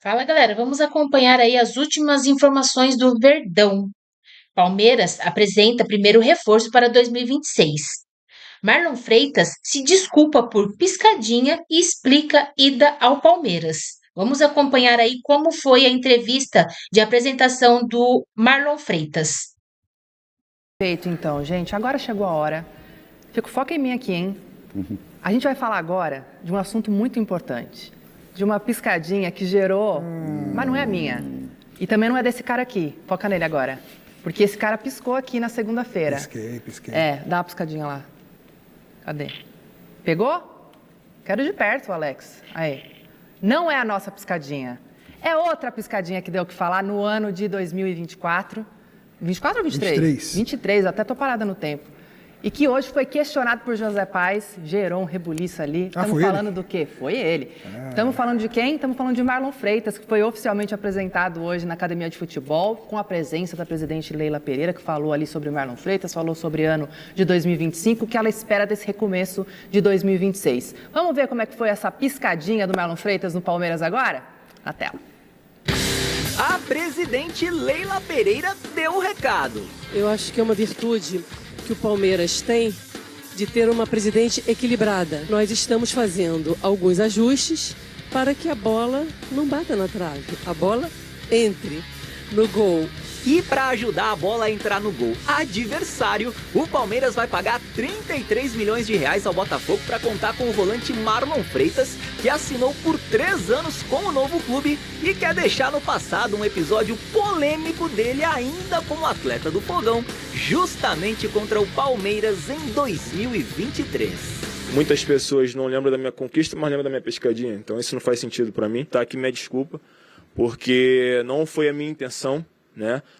Fala, galera, vamos acompanhar aí as últimas informações do Verdão. Palmeiras apresenta primeiro reforço para 2026. Marlon Freitas se desculpa por piscadinha e explica ida ao Palmeiras. Vamos acompanhar aí como foi a entrevista de apresentação do Marlon Freitas. Perfeito, então, gente. Agora chegou a hora. Foca em mim aqui, hein? A gente vai falar agora de um assunto muito importante. De uma piscadinha que gerou... Mas não é a minha. E também não é desse cara aqui. Foca nele agora. Porque esse cara piscou aqui na segunda-feira. Pisquei. Dá uma piscadinha lá. Cadê? Pegou? Quero de perto, Alex. Aí. Não é a nossa piscadinha. É outra piscadinha que deu o que falar no ano de 2024. 24 ou 23? 23. 23, até tô parada no tempo. E que hoje foi questionado por José Paes, gerou um rebuliço ali. Estamos falando do quê? Foi ele. Estamos falando de quem? Estamos falando de Marlon Freitas, que foi oficialmente apresentado hoje na Academia de Futebol, com a presença da presidente Leila Pereira, que falou ali sobre Marlon Freitas, falou sobre ano de 2025, o que ela espera desse recomeço de 2026. Vamos ver como é que foi essa piscadinha do Marlon Freitas no Palmeiras agora? Na tela. A presidente Leila Pereira deu o recado. Eu acho que é uma virtude que o Palmeiras tem de ter uma presidente equilibrada. Nós estamos fazendo alguns ajustes para que a bola não bata na trave, a bola entre no gol. E para ajudar a bola a entrar no gol adversário, o Palmeiras vai pagar 33 milhões de reais ao Botafogo para contar com o volante Marlon Freitas, que assinou por 3 anos com o novo clube e quer deixar no passado um episódio polêmico dele ainda como atleta do Fogão, justamente contra o Palmeiras em 2023. Muitas pessoas não lembram da minha conquista, mas lembram da minha pescadinha, então isso não faz sentido para mim. Tá aqui minha desculpa, porque não foi a minha intenção.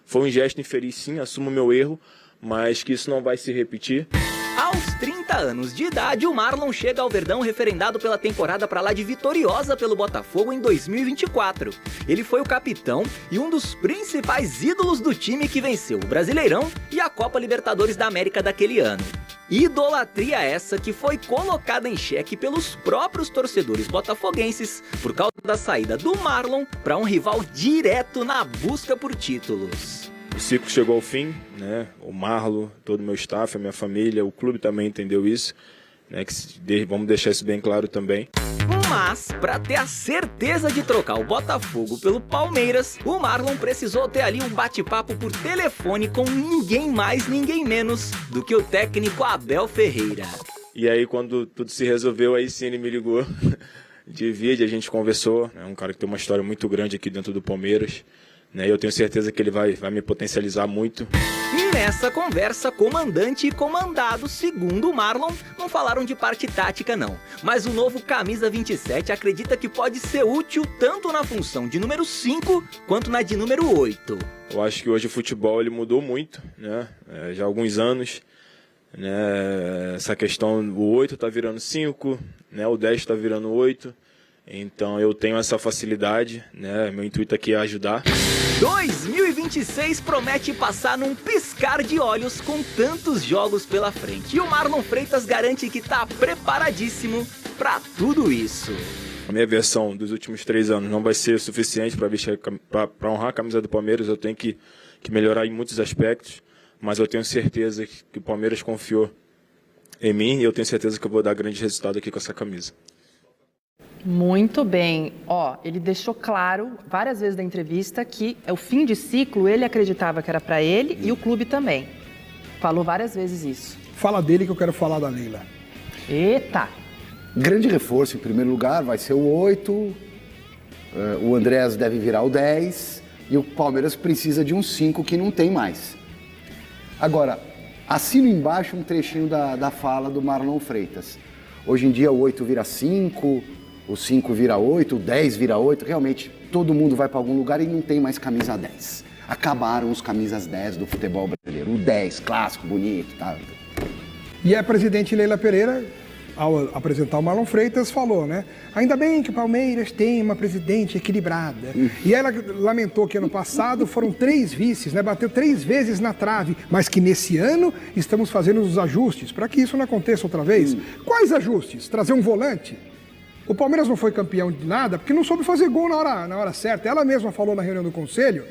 Foi um gesto infeliz, sim, assumo meu erro, mas que isso não vai se repetir. Aos 30 anos de idade, o Marlon chega ao Verdão referendado pela temporada pra lá de vitoriosa pelo Botafogo em 2024. Ele foi o capitão e um dos principais ídolos do time que venceu o Brasileirão e a Copa Libertadores da América daquele ano. Idolatria essa que foi colocada em xeque pelos próprios torcedores botafoguenses por causa da saída do Marlon para um rival direto na busca por títulos. O ciclo chegou ao fim, O Marlon, todo o meu staff, a minha família, o clube também entendeu isso, vamos deixar isso bem claro também. Mas, para ter a certeza de trocar o Botafogo pelo Palmeiras, o Marlon precisou ter ali um bate-papo por telefone com ninguém mais, ninguém menos do que o técnico Abel Ferreira. E aí, quando tudo se resolveu, aí sim ele me ligou de vídeo, a gente conversou. É um cara que tem uma história muito grande aqui dentro do Palmeiras. Eu tenho certeza que ele vai me potencializar muito. Nessa conversa, comandante e comandado, segundo o Marlon, não falaram de parte tática não. Mas o novo camisa 27 acredita que pode ser útil tanto na função de número 5 quanto na de número 8. Eu acho que hoje o futebol ele mudou muito, já há alguns anos. Essa questão, o 8 está virando 5, o 10 está virando 8. Então eu tenho essa facilidade, meu intuito aqui é ajudar. 2026 promete passar num piscar de olhos com tantos jogos pela frente. E o Marlon Freitas garante que está preparadíssimo para tudo isso. A minha versão dos últimos 3 anos não vai ser suficiente para honrar a camisa do Palmeiras. Eu tenho que melhorar em muitos aspectos, mas eu tenho certeza que o Palmeiras confiou em mim e eu tenho certeza que eu vou dar grande resultado aqui com essa camisa. Muito bem. Ele deixou claro várias vezes na entrevista que é o fim de ciclo, ele acreditava que era para ele e o clube também. Falou várias vezes isso. Fala dele que eu quero falar da Leila. Eita! Grande reforço, em primeiro lugar, vai ser o 8, o Andrés deve virar o 10 e o Palmeiras precisa de um 5 que não tem mais. Agora, assino embaixo um trechinho da fala do Marlon Freitas. Hoje em dia o 8 vira 5... O 5 vira 8, o 10 vira 8, realmente todo mundo vai para algum lugar e não tem mais camisa 10. Acabaram os camisas 10 do futebol brasileiro, o 10, clássico, bonito, tá? E a presidente Leila Pereira, ao apresentar o Marlon Freitas, falou, ainda bem que o Palmeiras tem uma presidente equilibrada. E ela lamentou que ano passado foram 3 vices, bateu 3 vezes na trave, mas que nesse ano estamos fazendo os ajustes para que isso não aconteça outra vez. Quais ajustes? Trazer um volante? O Palmeiras não foi campeão de nada porque não soube fazer gol na hora certa. Ela mesma falou na reunião do conselho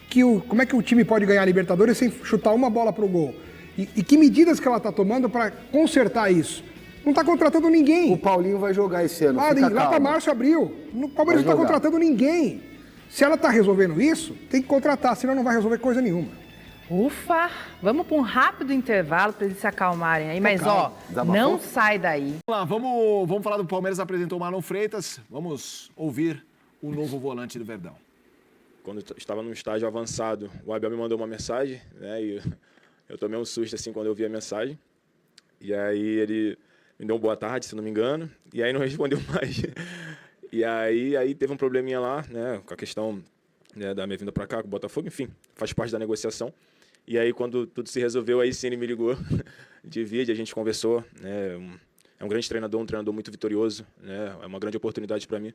que como é que o time pode ganhar a Libertadores sem chutar uma bola pro gol. E que medidas que ela está tomando para consertar isso? Não está contratando ninguém. O Paulinho vai jogar esse ano. Lá para março, abril. O Palmeiras não está contratando ninguém. Se ela está resolvendo isso, tem que contratar, senão não vai resolver coisa nenhuma. Ufa! Vamos para um rápido intervalo para eles se acalmarem aí. Mas, não sai daí. Vamos lá, vamos falar do Palmeiras. Apresentou o Marlon Freitas. Vamos ouvir o novo volante do Verdão. Quando eu estava no estágio avançado, o Abel me mandou uma mensagem, né? E eu tomei um susto assim quando eu vi a mensagem. E aí ele me deu um boa tarde, se não me engano. E aí não respondeu mais. E aí teve um probleminha lá, né? Com a questão, né, da minha vinda para cá, com o Botafogo. Enfim, faz parte da negociação. E aí quando tudo se resolveu, aí sim ele me ligou de vídeo, a gente conversou, né? É um grande treinador, um treinador muito vitorioso, né? É uma grande oportunidade para mim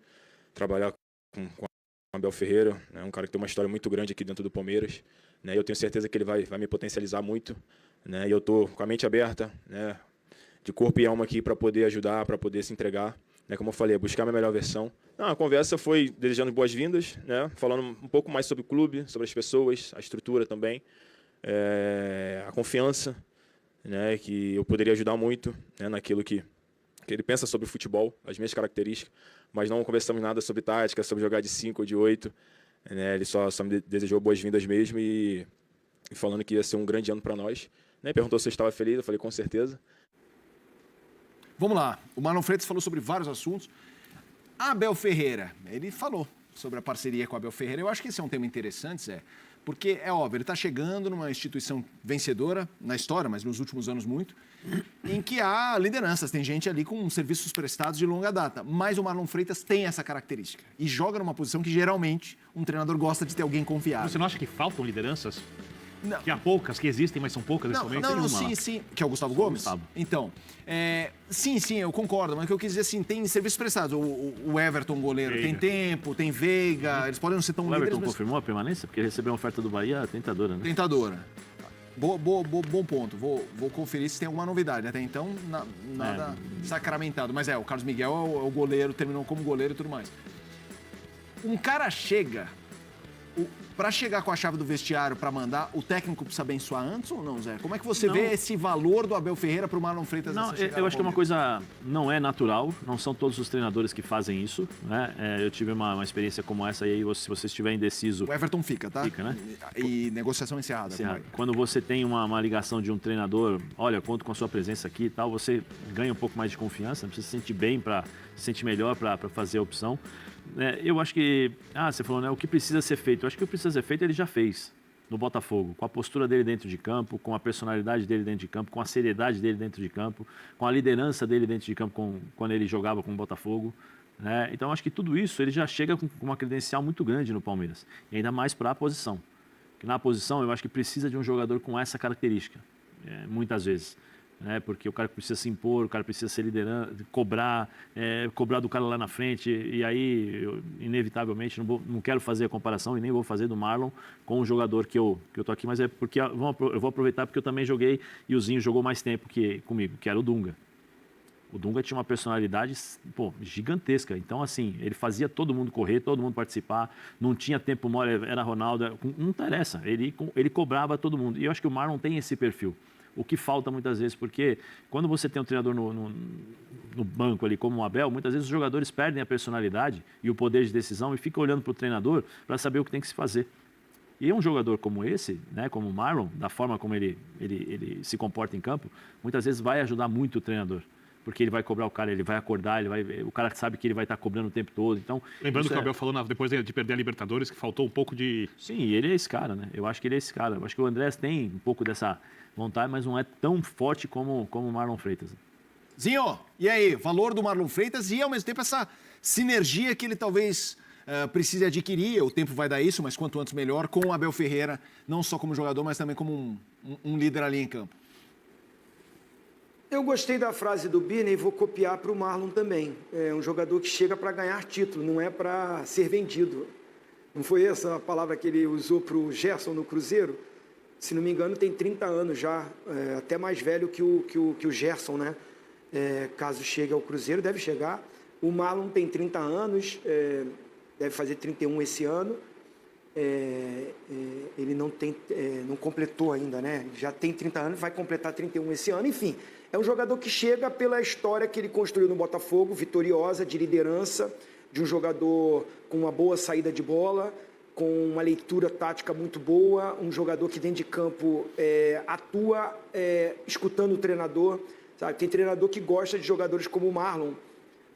trabalhar com Abel Ferreira, né, um cara que tem uma história muito grande aqui dentro do Palmeiras, né, eu tenho certeza que ele vai me potencializar muito, né, e eu estou com a mente aberta, né, de corpo e alma aqui para poder ajudar, para poder se entregar, né, como eu falei, buscar a minha melhor versão. A conversa foi desejando boas-vindas, né, falando um pouco mais sobre o clube, sobre as pessoas, a estrutura também, a confiança, né, que eu poderia ajudar muito, né, naquilo que ele pensa sobre o futebol, as minhas características, mas não conversamos nada sobre tática, sobre jogar de 5 ou de 8. Né? Ele só me desejou boas-vindas mesmo e falando que ia ser um grande ano para nós. Né? Perguntou se eu estava feliz, eu falei com certeza. Vamos lá, o Marlon Freitas falou sobre vários assuntos. Abel Ferreira, ele falou sobre a parceria com o Abel Ferreira. Eu acho que esse é um tema interessante, Zé, porque é óbvio, ele está chegando numa instituição vencedora na história, mas nos últimos anos muito, em que há lideranças, tem gente ali com serviços prestados de longa data, mas o Marlon Freitas tem essa característica e joga numa posição que geralmente um treinador gosta de ter alguém confiável. Você não acha que faltam lideranças? Não. Que há poucas, que existem, mas são poucas nesse momento? Não, sim. Que é o Gustavo Gomes? Gustavo. Então, sim, eu concordo, mas o que eu quis dizer assim, tem serviços prestados. O Everton, goleiro, Veiga. Tem tempo, tem Veiga, eles podem não ser tão líderes. O Everton confirmou a permanência? Porque ele recebeu uma oferta do Bahia tentadora, né? Tentadora. Bom ponto. Vou conferir se tem alguma novidade. Até então, nada sacramentado. Mas o Carlos Miguel é o goleiro, terminou como goleiro e tudo mais. Um cara chega... Para chegar com a chave do vestiário para mandar, o técnico precisa abençoar antes ou não, Zé? Como é que você vê esse valor do Abel Ferreira para o Marlon Freitas? Não, eu acho que é uma coisa não é natural, não são todos os treinadores que fazem isso, né? Eu tive uma experiência como essa e aí, se você estiver indeciso... O Everton fica, tá? Fica, né? E negociação encerrada. Quando você tem uma ligação de um treinador, olha, conto com a sua presença aqui e tal, você ganha um pouco mais de confiança, precisa se sentir bem, se sentir melhor para fazer a opção. Eu acho que... você falou, né? O que precisa ser feito? Eu acho que o que precisa ser feito ele já fez no Botafogo, com a postura dele dentro de campo, com a personalidade dele dentro de campo, com a seriedade dele dentro de campo, com a liderança dele dentro de campo quando ele jogava com o Botafogo. Né? Então, acho que tudo isso ele já chega com uma credencial muito grande no Palmeiras, e ainda mais para a posição. Que na posição, eu acho que precisa de um jogador com essa característica, muitas vezes. Porque o cara precisa se impor, o cara precisa ser liderante, cobrar do cara lá na frente, e aí, inevitavelmente, não quero fazer a comparação e nem vou fazer do Marlon com o jogador que eu tô aqui, mas é porque eu vou aproveitar porque eu também joguei e o Zinho jogou mais tempo comigo, que era o Dunga. O Dunga tinha uma personalidade, gigantesca. Então, assim, ele fazia todo mundo correr, todo mundo participar, não tinha tempo mole, era Ronaldo, não interessa, ele cobrava todo mundo. E eu acho que o Marlon tem esse perfil. O que falta muitas vezes, porque quando você tem um treinador no banco ali como o Abel, muitas vezes os jogadores perdem a personalidade e o poder de decisão e ficam olhando para o treinador para saber o que tem que se fazer. E um jogador como esse, né, como o Marlon, da forma como ele se comporta em campo, muitas vezes vai ajudar muito o treinador. Porque ele vai cobrar o cara, ele vai acordar, o cara sabe que ele vai estar cobrando o tempo todo. Então, lembrando que o Abel falou depois de perder a Libertadores que faltou um pouco de... Sim, ele é esse cara, né? Eu acho que ele é esse cara. Eu acho que o Andrés tem um pouco dessa vontade, mas não é tão forte como o Marlon Freitas. Zinho, e aí? Valor do Marlon Freitas e, ao mesmo tempo, essa sinergia que ele talvez precise adquirir. O tempo vai dar isso, mas quanto antes melhor, com o Abel Ferreira, não só como jogador, mas também como um líder ali em campo. Eu gostei da frase do Birney e vou copiar para o Marlon também. É um jogador que chega para ganhar título, não é para ser vendido. Não foi essa a palavra que ele usou para o Gerson no Cruzeiro? Se não me engano, tem 30 anos já, até mais velho que o Gerson, né? Caso chegue ao Cruzeiro, deve chegar. O Marlon tem 30 anos, deve fazer 31 esse ano. Ele não completou ainda, né? Já tem 30 anos, vai completar 31 esse ano. Enfim, é um jogador que chega pela história que ele construiu no Botafogo, vitoriosa, de liderança, de um jogador com uma boa saída de bola, com uma leitura tática muito boa, um jogador que dentro de campo atua escutando o treinador. Sabe? Tem treinador que gosta de jogadores como o Marlon,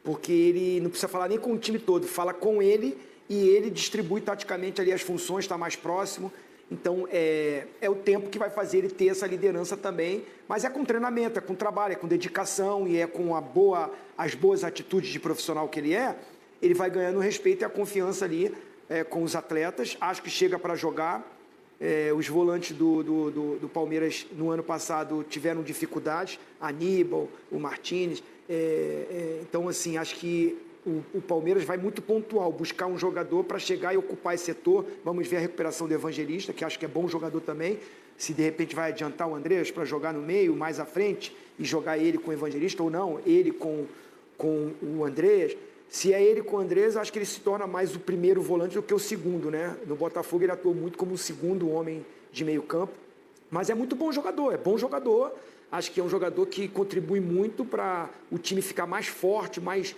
porque ele não precisa falar nem com o time todo, fala com ele e ele distribui taticamente ali as funções, está mais próximo. Então, é o tempo que vai fazer ele ter essa liderança também, mas é com treinamento, é com trabalho, é com dedicação e é com as boas atitudes de profissional que ele vai ganhando o respeito e a confiança ali com os atletas. Acho que chega para jogar. Os volantes do Palmeiras no ano passado tiveram dificuldades, Aníbal, o Martínez. Então, assim, acho que o Palmeiras vai muito pontual, buscar um jogador para chegar e ocupar esse setor. Vamos ver a recuperação do Evangelista, que acho que é bom jogador também. Se de repente vai adiantar o Andrés para jogar no meio, mais à frente, e jogar ele com o Evangelista ou não, ele com o Andrés. Se é ele com o Andrés, acho que ele se torna mais o primeiro volante do que o segundo, né? No Botafogo ele atuou muito como o segundo homem de meio campo. Mas é muito bom jogador, é bom jogador. Acho que é um jogador que contribui muito para o time ficar mais forte, mais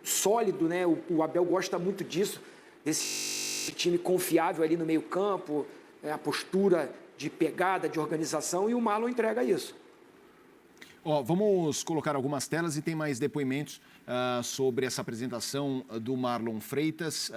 sólido, né? O Abel gosta muito disso, desse time confiável ali no meio campo, a postura de pegada, de organização, e o Marlon entrega isso. Vamos colocar algumas telas e tem mais depoimentos sobre essa apresentação do Marlon Freitas,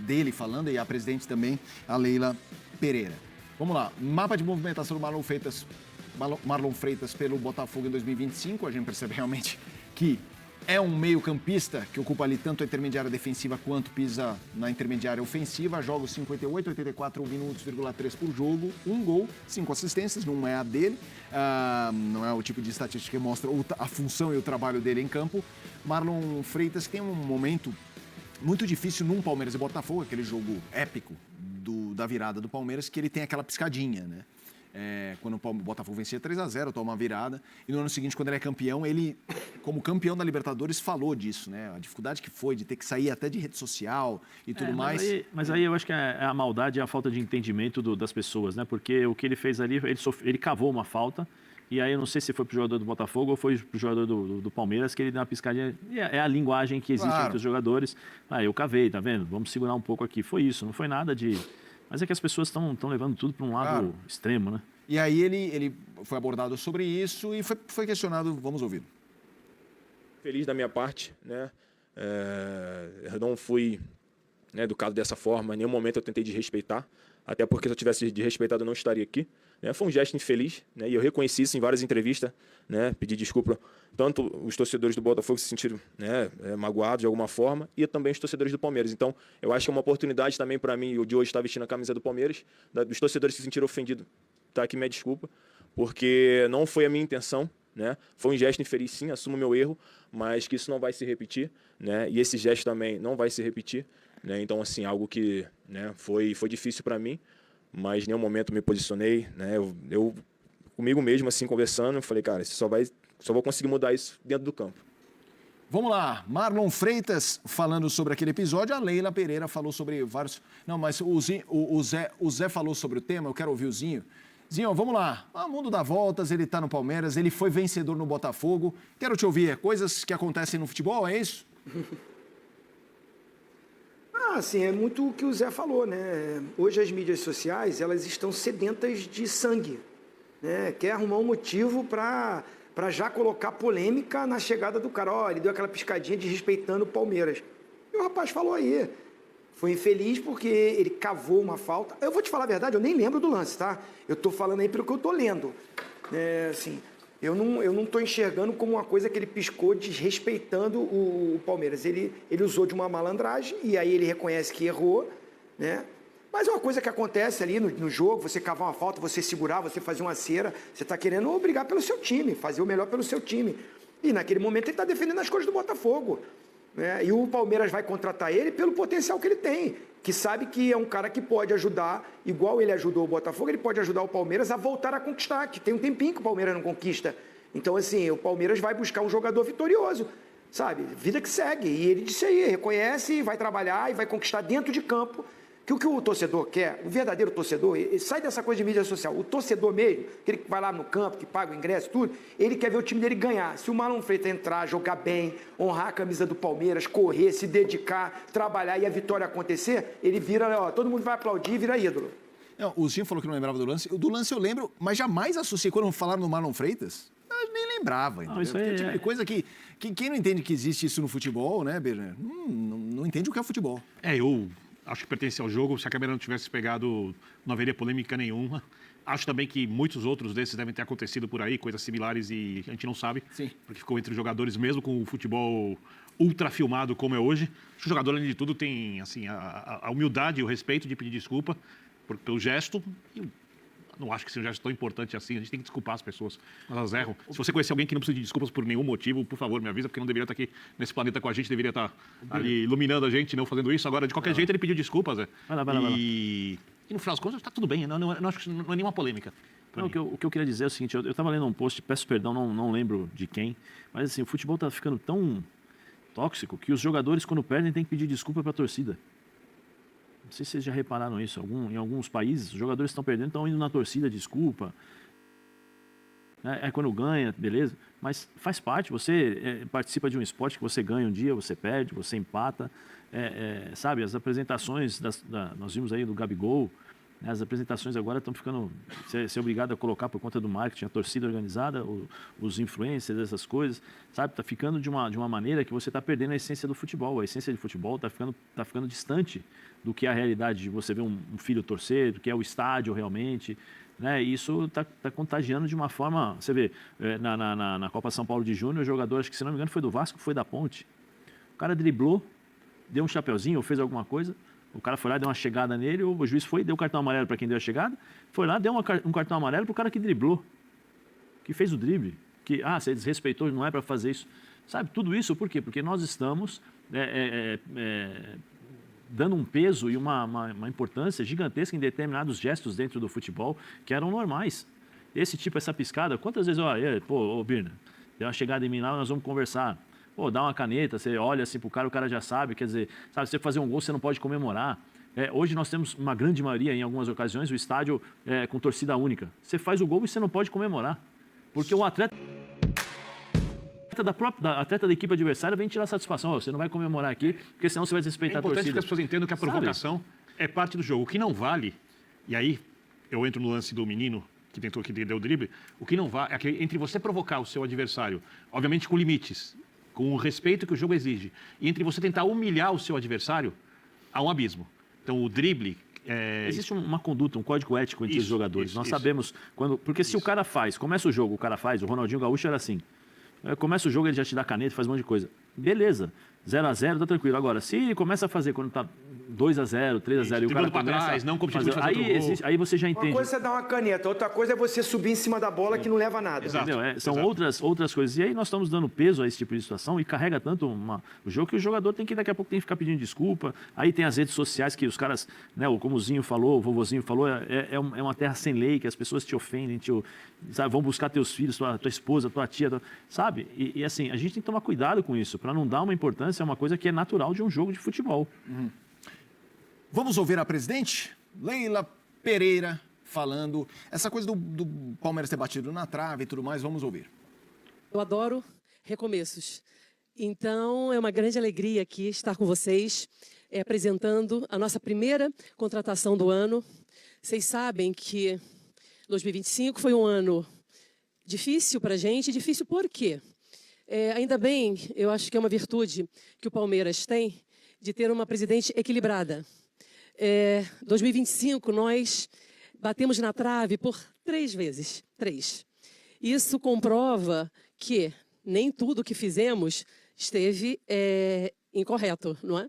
dele falando, e a presidente também, a Leila Pereira. Vamos lá, mapa de movimentação do Marlon Freitas pelo Botafogo em 2025, a gente percebe realmente que é um meio-campista que ocupa ali tanto a intermediária defensiva quanto pisa na intermediária ofensiva. Jogos 58, 84 minutos,3 por jogo, 1 gol, 5 assistências, não é a dele, não é o tipo de estatística que mostra a função e o trabalho dele em campo. Marlon Freitas tem um momento muito difícil num Palmeiras e Botafogo, aquele jogo épico da virada do Palmeiras, que ele tem aquela piscadinha, né? Quando o Botafogo vencia 3-0, toma uma virada, e no ano seguinte, quando ele é campeão, ele, como campeão da Libertadores, falou disso, né? A dificuldade que foi de ter que sair até de rede social e tudo mais. Mas aí eu acho que é a maldade e a falta de entendimento das pessoas, né? Porque o que ele fez ali, ele cavou uma falta, e aí eu não sei se foi pro jogador do Botafogo ou foi pro jogador do Palmeiras, que ele deu uma piscadinha. É a linguagem que existe entre os jogadores. Eu cavei, tá vendo? Vamos segurar um pouco aqui. Foi isso, não foi nada de... Mas é que as pessoas estão levando tudo para um lado extremo, né? E aí ele foi abordado sobre isso e foi questionado, vamos ouvir. Feliz da minha parte, né? Eu não fui educado dessa forma, em nenhum momento eu tentei desrespeitar, até porque se eu tivesse desrespeitado eu não estaria aqui. Foi um gesto infeliz, né? E eu reconheci isso em várias entrevistas, né? Pedi desculpa, tanto os torcedores do Botafogo se sentiram magoados de alguma forma, e também os torcedores do Palmeiras. Então, eu acho que é uma oportunidade também para mim, de hoje estar vestindo a camisa do Palmeiras, dos torcedores se sentiram ofendidos, tá aqui minha desculpa, porque não foi a minha intenção, né? Foi um gesto infeliz, sim, assumo meu erro, mas que isso não vai se repetir, né? E esse gesto também não vai se repetir, né? Então, assim, algo que, né, foi difícil para mim, mas em nenhum momento me posicionei, né? Eu comigo mesmo, assim, conversando, eu falei, cara, só vou conseguir mudar isso dentro do campo. Vamos lá, Marlon Freitas falando sobre aquele episódio, a Leila Pereira falou sobre vários... Não, mas o Zé falou sobre o tema, eu quero ouvir o Zinho. Zinho, vamos lá, o mundo dá voltas, ele tá no Palmeiras, ele foi vencedor no Botafogo, quero te ouvir, coisas que acontecem no futebol, é isso? Assim, é muito o que o Zé falou, né? Hoje as mídias sociais, elas estão sedentas de sangue, né? Quer arrumar um motivo para já colocar polêmica na chegada do cara. Ele deu aquela piscadinha desrespeitando o Palmeiras. E o rapaz falou aí, foi infeliz porque ele cavou uma falta. Eu vou te falar a verdade, eu nem lembro do lance, tá? Eu tô falando aí pelo que eu tô lendo. Assim, eu não estou enxergando como uma coisa que ele piscou desrespeitando o Palmeiras. Ele usou de uma malandragem e aí ele reconhece que errou, né? Mas é uma coisa que acontece ali no jogo, você cavar uma falta, você segurar, você fazer uma cera, você está querendo obrigar pelo seu time, fazer o melhor pelo seu time. E naquele momento ele está defendendo as coisas do Botafogo, né? E o Palmeiras vai contratar ele pelo potencial que ele tem, que sabe que é um cara que pode ajudar, igual ele ajudou o Botafogo, ele pode ajudar o Palmeiras a voltar a conquistar, que tem um tempinho que o Palmeiras não conquista. Então, assim, o Palmeiras vai buscar um jogador vitorioso. sabe? Vida que segue. E ele disse aí, reconhece, vai trabalhar e vai conquistar dentro de campo. Que o que o torcedor quer, o verdadeiro torcedor, ele sai dessa coisa de mídia social. O torcedor mesmo, aquele que vai lá no campo, que paga o ingresso, tudo, ele quer ver o time dele ganhar. Se o Marlon Freitas entrar, jogar bem, honrar a camisa do Palmeiras, correr, se dedicar, trabalhar e a vitória acontecer, ele vira, ó, todo mundo vai aplaudir e vira ídolo. Não, o Zinho falou que não lembrava do lance. Do lance eu lembro, mas jamais associei. Quando falaram no Marlon Freitas, eu nem lembrava. Não, isso aí é tipo de coisa que quem não entende que existe isso no futebol, né, Berner? Não entende o que é futebol. Eu acho que pertence ao jogo. Se a câmera não tivesse pegado, não haveria polêmica nenhuma. Acho também que muitos outros desses devem ter acontecido por aí, coisas similares, e a gente não sabe. Sim. Porque ficou entre os jogadores, mesmo com o futebol ultra filmado como é hoje. O jogador, além de tudo, tem assim, a humildade e o respeito de pedir desculpa pelo gesto. Eu não acho que seja um gesto tão importante assim. A gente tem que desculpar as pessoas quando elas erram. Se você conhecer alguém que não precisa de desculpas por nenhum motivo, por favor, me avisa, porque não deveria estar aqui nesse planeta com a gente, deveria estar ali iluminando a gente, não fazendo isso. Agora, de qualquer jeito, ele pediu desculpas, Zé. Vai lá. E no final das contas, está tudo bem. Não acho que não é nenhuma polêmica. Não, o que eu queria dizer é o seguinte, eu estava lendo um post, peço perdão, não lembro de quem, mas assim, o futebol está ficando tão tóxico que os jogadores, quando perdem, têm que pedir desculpa para a torcida. Não sei se vocês já repararam isso. Em alguns países, os jogadores estão perdendo, estão indo na torcida, desculpa. Quando ganha, beleza. Mas faz parte, você participa de um esporte que você ganha um dia, você perde, você empata. Sabe, as apresentações, nós vimos aí do Gabigol, né, as apresentações agora estão ficando... Ser obrigado a colocar por conta do marketing, a torcida organizada, os influencers, essas coisas. Sabe, está ficando de uma maneira que você está perdendo a essência do futebol. A essência do futebol está ficando distante do que é a realidade de você ver um filho torcer, do que é o estádio realmente, né? E isso está contagiando de uma forma... Você vê, na Copa São Paulo de Júnior, o jogador, acho que se não me engano foi do Vasco, foi da Ponte. O cara driblou, deu um chapeuzinho ou fez alguma coisa, o cara foi lá, deu uma chegada nele, o juiz foi, deu cartão amarelo para quem deu a chegada, foi lá, deu um cartão amarelo para o cara que driblou, que fez o drible, que, você desrespeitou, não é para fazer isso. Sabe, tudo isso por quê? Porque nós estamos... dando um peso e uma importância gigantesca em determinados gestos dentro do futebol que eram normais. Essa piscada, quantas vezes, ô Birna, deu uma chegada em mim lá, nós vamos conversar. Pô, dá uma caneta, você olha assim pro cara, o cara já sabe, quer dizer, sabe, você fazer um gol, você não pode comemorar. Hoje nós temos uma grande maioria, em algumas ocasiões, o estádio com torcida única. Você faz o gol e você não pode comemorar. Porque o atleta da equipe adversária vem tirar satisfação. Você não vai comemorar aqui, porque senão você vai desrespeitar a torcida. É importante que as pessoas entendam que a provocação é parte do jogo. O que não vale, e aí eu entro no lance do menino que deu o drible, o que não vale é que entre você provocar o seu adversário, obviamente com limites, com o respeito que o jogo exige, e entre você tentar humilhar o seu adversário, há um abismo. Então o drible... Existe uma conduta, um código ético entre os jogadores. Nós sabemos quando... Porque se o cara começa o jogo, o Ronaldinho Gaúcho era assim. Começa o jogo, ele já te dá caneta, faz um monte de coisa. Beleza, 0-0, tá tranquilo. Agora, se ele começa a fazer quando tá 2-0, 3-0 e o cara começa... Trás, não como fazer aí você já entende. Uma coisa é dar uma caneta, outra coisa é você subir em cima da bola que não leva a nada. São outras coisas. E aí nós estamos dando peso a esse tipo de situação e carrega tanto o jogo que o jogador daqui a pouco tem que ficar pedindo desculpa. Aí tem as redes sociais que os caras, né, como o Zinho falou, o vovozinho falou, é uma terra sem lei, que as pessoas te ofendem, sabe, vão buscar teus filhos, tua esposa, tua tia, sabe? E assim, a gente tem que tomar cuidado com isso, para não dar uma importância a uma coisa que é natural de um jogo de futebol. Vamos ouvir a presidente, Leila Pereira, falando essa coisa do Palmeiras ter batido na trave e tudo mais. Vamos ouvir. Eu adoro recomeços. Então, é uma grande alegria aqui estar com vocês, apresentando a nossa primeira contratação do ano. Vocês sabem que 2025 foi um ano difícil para a gente. Difícil por quê? Ainda bem, eu acho que é uma virtude que o Palmeiras tem de ter uma presidente equilibrada. 2025 nós batemos na trave por 3 vezes. 3. Isso comprova que nem tudo que fizemos esteve incorreto, não é?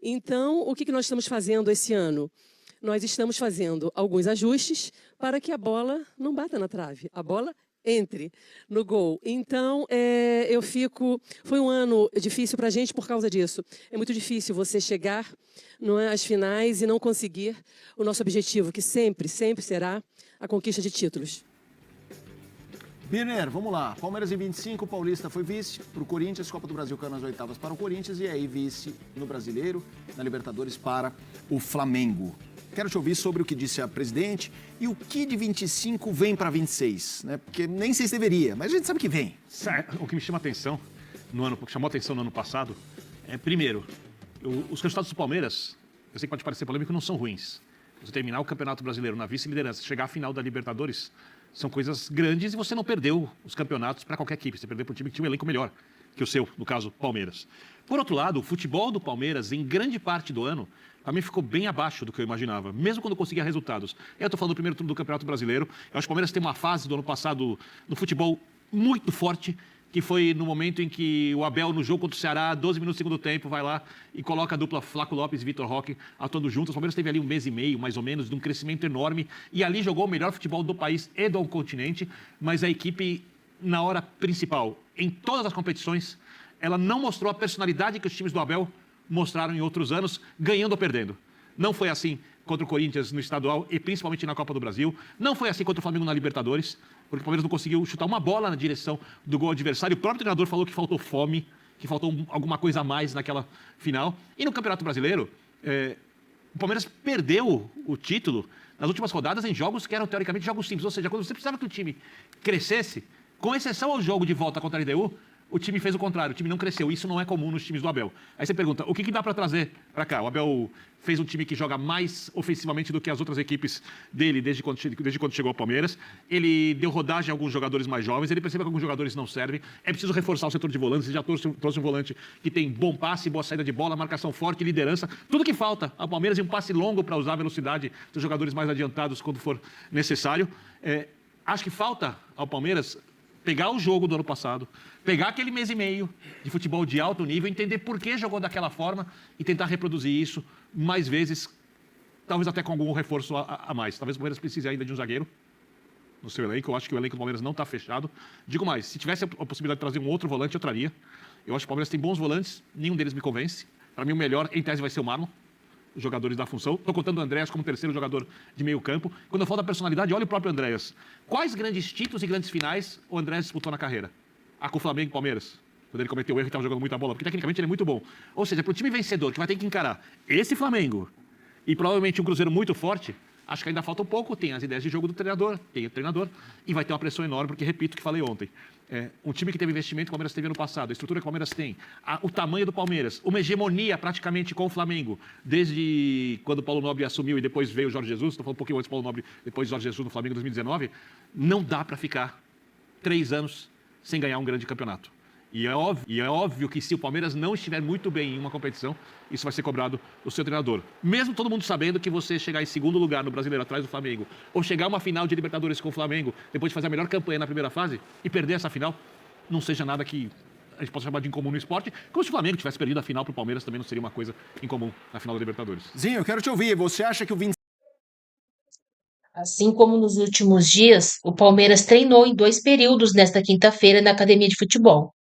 Então, o que nós estamos fazendo esse ano? Nós estamos fazendo alguns ajustes para que a bola não bata na trave. A bola entre no gol. Então, foi um ano difícil para a gente por causa disso. É muito difícil você chegar às finais e não conseguir o nosso objetivo, que sempre será a conquista de títulos. Birner, vamos lá. Palmeiras em 25, Paulista foi vice para o Corinthians, Copa do Brasil caiu nas oitavas para o Corinthians e aí vice no Brasileiro, na Libertadores para o Flamengo. Quero te ouvir sobre o que disse a presidente e o que de 25 vem para 26, né? Porque nem sei se deveria, mas a gente sabe que vem. O que me chama atenção, chamou atenção no ano passado, é, primeiro, os resultados do Palmeiras, eu sei que pode parecer polêmico, não são ruins. Você terminar o Campeonato Brasileiro na vice-liderança, chegar à final da Libertadores, são coisas grandes e você não perdeu os campeonatos para qualquer equipe. Você perdeu para um time que tinha um elenco melhor que o seu, no caso, Palmeiras. Por outro lado, o futebol do Palmeiras, em grande parte do ano, para mim ficou bem abaixo do que eu imaginava, mesmo quando conseguia resultados. Eu estou falando do primeiro turno do Campeonato Brasileiro. Eu acho que o Palmeiras tem uma fase do ano passado no futebol muito forte, que foi no momento em que o Abel, no jogo contra o Ceará, 12 minutos do segundo tempo, vai lá e coloca a dupla Flaco Lopes e Vitor Roque atuando juntos. O Palmeiras teve ali um mês e meio, mais ou menos, de um crescimento enorme, e ali jogou o melhor futebol do país e do continente, mas a equipe, na hora principal, em todas as competições, ela não mostrou a personalidade que os times do Abel mostraram em outros anos, ganhando ou perdendo. Não foi assim contra o Corinthians no estadual e principalmente na Copa do Brasil. Não foi assim contra o Flamengo na Libertadores, porque o Palmeiras não conseguiu chutar uma bola na direção do gol adversário. O próprio treinador falou que faltou fome, que faltou alguma coisa a mais naquela final. E no Campeonato Brasileiro, o Palmeiras perdeu o título nas últimas rodadas em jogos que eram teoricamente jogos simples. Ou seja, quando você precisava que o time crescesse, com exceção ao jogo de volta contra a LDU, o time fez o contrário, o time não cresceu. Isso não é comum nos times do Abel. Aí você pergunta, o que dá para trazer para cá? O Abel fez um time que joga mais ofensivamente do que as outras equipes dele desde quando chegou ao Palmeiras. Ele deu rodagem a alguns jogadores mais jovens, ele percebeu que alguns jogadores não servem. É preciso reforçar o setor de volantes, ele já trouxe um volante que tem bom passe, boa saída de bola, marcação forte, liderança. Tudo que falta ao Palmeiras e um passe longo para usar a velocidade dos jogadores mais adiantados quando for necessário. Acho que falta ao Palmeiras pegar o jogo do ano passado, pegar aquele mês e meio de futebol de alto nível, entender por que jogou daquela forma e tentar reproduzir isso mais vezes, talvez até com algum reforço a mais. Talvez o Palmeiras precise ainda de um zagueiro no seu elenco. Eu acho que o elenco do Palmeiras não está fechado. Digo mais, se tivesse a possibilidade de trazer um outro volante, eu traria. Eu acho que o Palmeiras tem bons volantes, nenhum deles me convence. Para mim, o melhor, em tese, vai ser o Marlon, os jogadores da função. Estou contando o Andréas como terceiro jogador de meio campo. Quando eu falo da personalidade, olha o próprio Andréas. Quais grandes títulos e grandes finais o Andréas disputou na carreira? Com o Flamengo e Palmeiras. Quando ele cometeu o erro e estava jogando muita bola. Porque tecnicamente ele é muito bom. Ou seja, para o time vencedor, que vai ter que encarar esse Flamengo e provavelmente um Cruzeiro muito forte, acho que ainda falta um pouco. Tem as ideias de jogo do treinador, tem o treinador, e vai ter uma pressão enorme, porque, repito o que falei ontem. Um time que teve investimento que o Palmeiras teve ano passado, a estrutura que o Palmeiras tem, o tamanho do Palmeiras, uma hegemonia praticamente com o Flamengo, desde quando o Paulo Nobre assumiu e depois veio o Jorge Jesus, estou falando um pouquinho antes do Paulo Nobre, depois Jorge Jesus no Flamengo em 2019, não dá para ficar 3 anos sem ganhar um grande campeonato. E é óbvio que se o Palmeiras não estiver muito bem em uma competição, isso vai ser cobrado do seu treinador. Mesmo todo mundo sabendo que você chegar em segundo lugar no Brasileiro atrás do Flamengo, ou chegar a uma final de Libertadores com o Flamengo, depois de fazer a melhor campanha na primeira fase e perder essa final, não seja nada que a gente possa chamar de incomum no esporte, como se o Flamengo tivesse perdido a final para o Palmeiras, também não seria uma coisa incomum na final da Libertadores. Zinho, eu quero te ouvir. Você acha que o 20... Assim como nos últimos dias, o Palmeiras treinou em 2 períodos nesta quinta-feira na academia de futebol.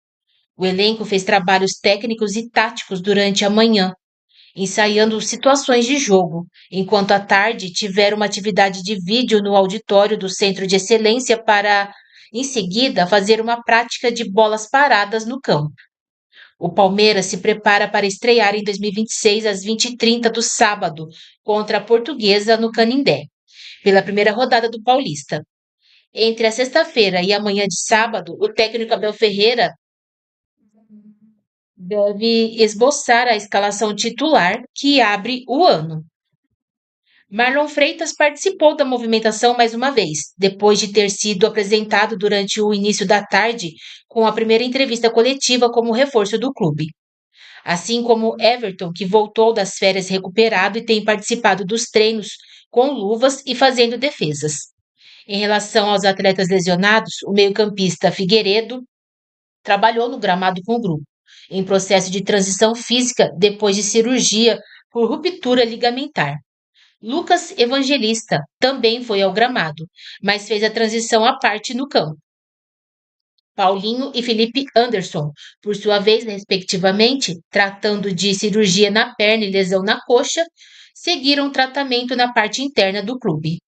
O elenco fez trabalhos técnicos e táticos durante a manhã, ensaiando situações de jogo, enquanto à tarde tiveram uma atividade de vídeo no auditório do Centro de Excelência para, em seguida, fazer uma prática de bolas paradas no campo. O Palmeiras se prepara para estrear em 2026 às 20h30 do sábado, contra a Portuguesa no Canindé, pela primeira rodada do Paulista. Entre a sexta-feira e a manhã de sábado, o técnico Abel Ferreira deve esboçar a escalação titular que abre o ano. Marlon Freitas participou da movimentação mais uma vez, depois de ter sido apresentado durante o início da tarde com a primeira entrevista coletiva como reforço do clube. Assim como Everton, que voltou das férias recuperado e tem participado dos treinos com luvas e fazendo defesas. Em relação aos atletas lesionados, o meio-campista Figueiredo trabalhou no gramado com o grupo, em processo de transição física depois de cirurgia por ruptura ligamentar. Lucas Evangelista também foi ao gramado, mas fez a transição à parte no campo. Paulinho e Felipe Anderson, por sua vez, respectivamente, tratando de cirurgia na perna e lesão na coxa, seguiram tratamento na parte interna do clube.